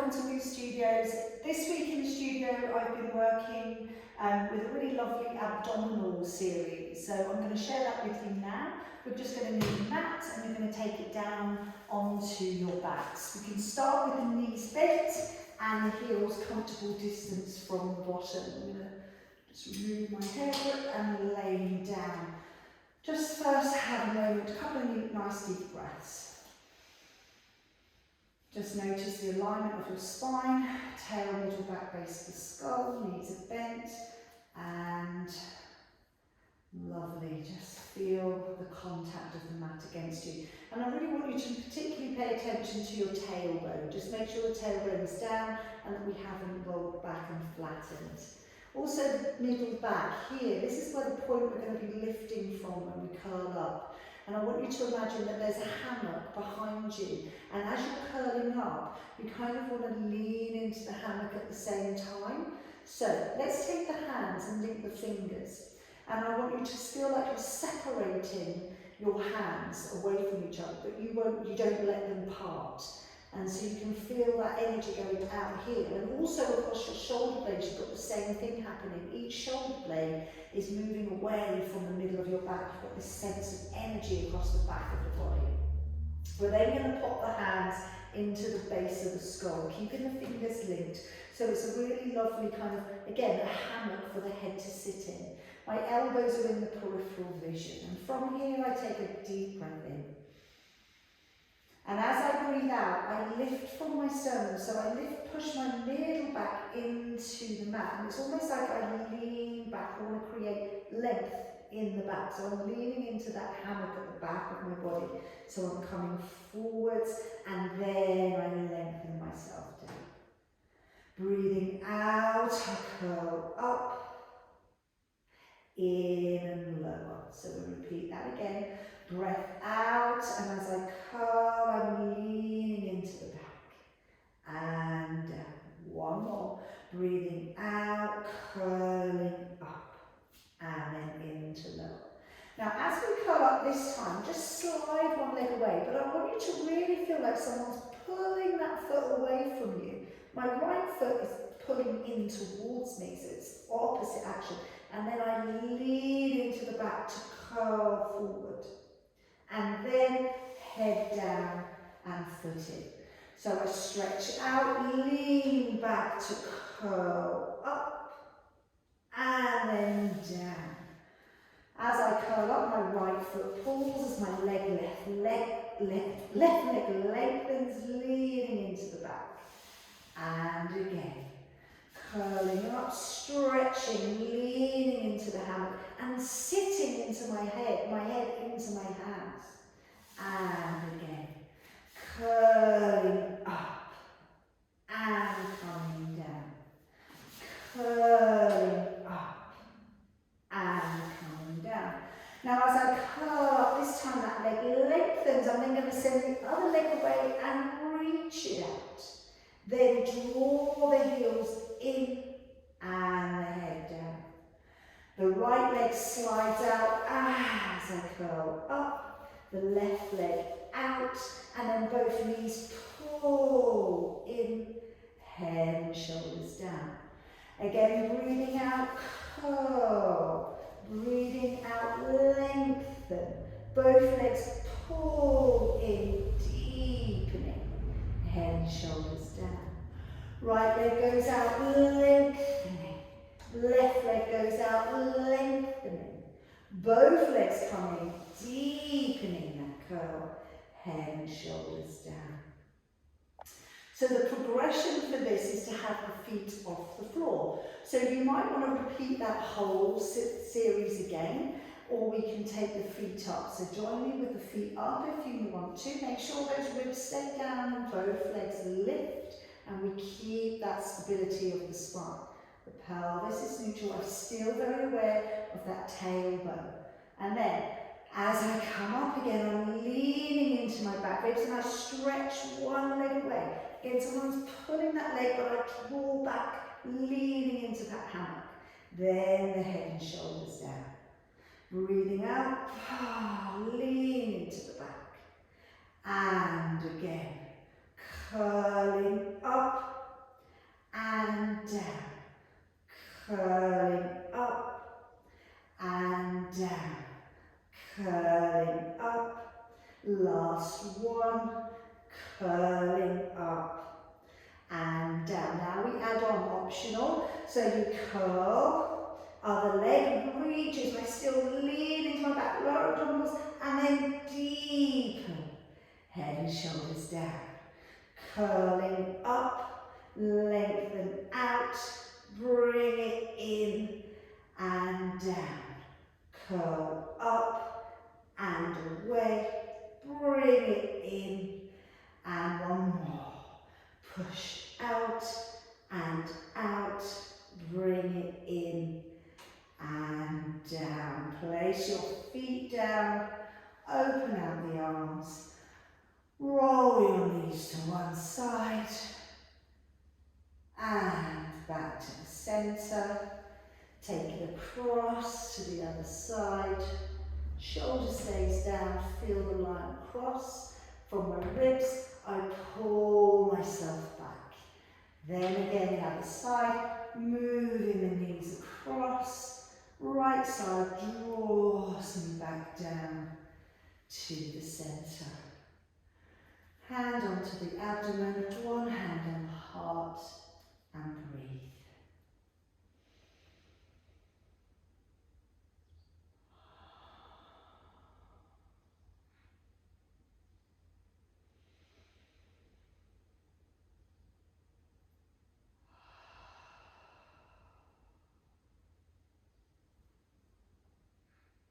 welcome to New Studios. This week in the studio I've been working with a really lovely abdominal series. So I'm going to share that with you now. We're just going to need a mat and you're going to take it down onto your backs. We can start with the knees bent and the heels comfortable distance from the bottom. I'm going to just remove my hair grip and lay down. Just first have a moment, a couple of nice deep breaths. Just notice the alignment of your spine, tail, middle, back, base of the skull, knees are bent, and lovely, just feel the contact of the mat against you. And I really want you to particularly pay attention to your tailbone. Just make sure the tailbone is down and that we haven't rolled back and flattened. Also the middle back here, this is where the point we're going to be lifting from when we curl up. And I want you to imagine that there's a hammock behind you. And as you're curling up, you kind of want to lean into the hammock at the same time. So let's take the hands and link the fingers. And I want you to feel like you're separating your hands away from each other, but you don't let them part. And so you can feel that energy going out here. And also across your shoulder blades, you've got the same thing happening. Each shoulder blade is moving away from the middle of your back. You've got this sense of energy across the back of the body. We're then going to pop the hands into the base of the skull, keeping the fingers linked. So it's a really lovely kind of, again, a hammock for the head to sit in. My elbows are in the peripheral vision. And from here, I take a deep breath in. And as I breathe out, I lift from my sternum. So I push my middle back into the mat. And it's almost like I lean back. I want to create length in the back. So I'm leaning into that hammock at the back of my body. So I'm coming forwards and then I lengthen myself down. Breathing out, I curl up, in and lower. So we repeat that again. Breath out, and as I curl, I'm leaning into the back. And down. One more. Breathing out, curling up, and then into lower. Now, as we curl up this time, just slide one leg away, but I want you to really feel like someone's pulling that foot away from you. My right foot is pulling in towards me, so it's opposite action. And then I lean into the back to curl forward. And then head down and foot in. So I stretch out, lean back to curl up, and then down. As I curl up, my right foot pulls as my left leg lengthens, leaning into the back. And again, curling up, stretching, leaning into the hammock, and sitting into my head into my hands. And again, curling up and coming down. Curling up and coming down. Now as I curl up, this time that leg lengthens. I'm then going to send the other leg away and reach it out. Then draw the heels in and the head down. The right leg slides out as I curl up. The left leg out, and then both knees pull in, head and shoulders down. Again, breathing out, curl. Breathing out, lengthen. Both legs pull in, deepening, head and shoulders down. Right leg goes out, lengthening. Left leg goes out, lengthening. Both legs coming, deepening that curl, head and shoulders down. So the progression for this is to have the feet off the floor. So you might want to repeat that whole series again, or we can take the feet up. So join me with the feet up if you want to. Make sure those ribs stay down and both legs lift, and we keep that stability of the spine. The pelvis is neutral. I'm still very aware of that tailbone. And then, as I come up again, I'm leaning into my back ribs and I stretch one leg away. Again, someone's pulling that leg, but I draw back, leaning into that hammock. Then the head and shoulders down. Breathing out, lean into the back. And again, curling up curling up and down. Now we add on optional, so you curl, other leg reaches, I still lean into my back, lower abdominals, and then deepen, head and shoulders down, curling up, lengthen out, bring it in and down, curl up and away, bring it in, and one more, push out and out, bring it in and down. Place your feet down, open out the arms, roll your knees to one side and back to the centre. Take it across to the other side. Shoulder stays down, feel the line across. From my ribs, I pull myself back. Then again, the other side, moving the knees across. Right side draws me back down to the centre. Hand onto the abdomen, one hand on the heart, and breathe.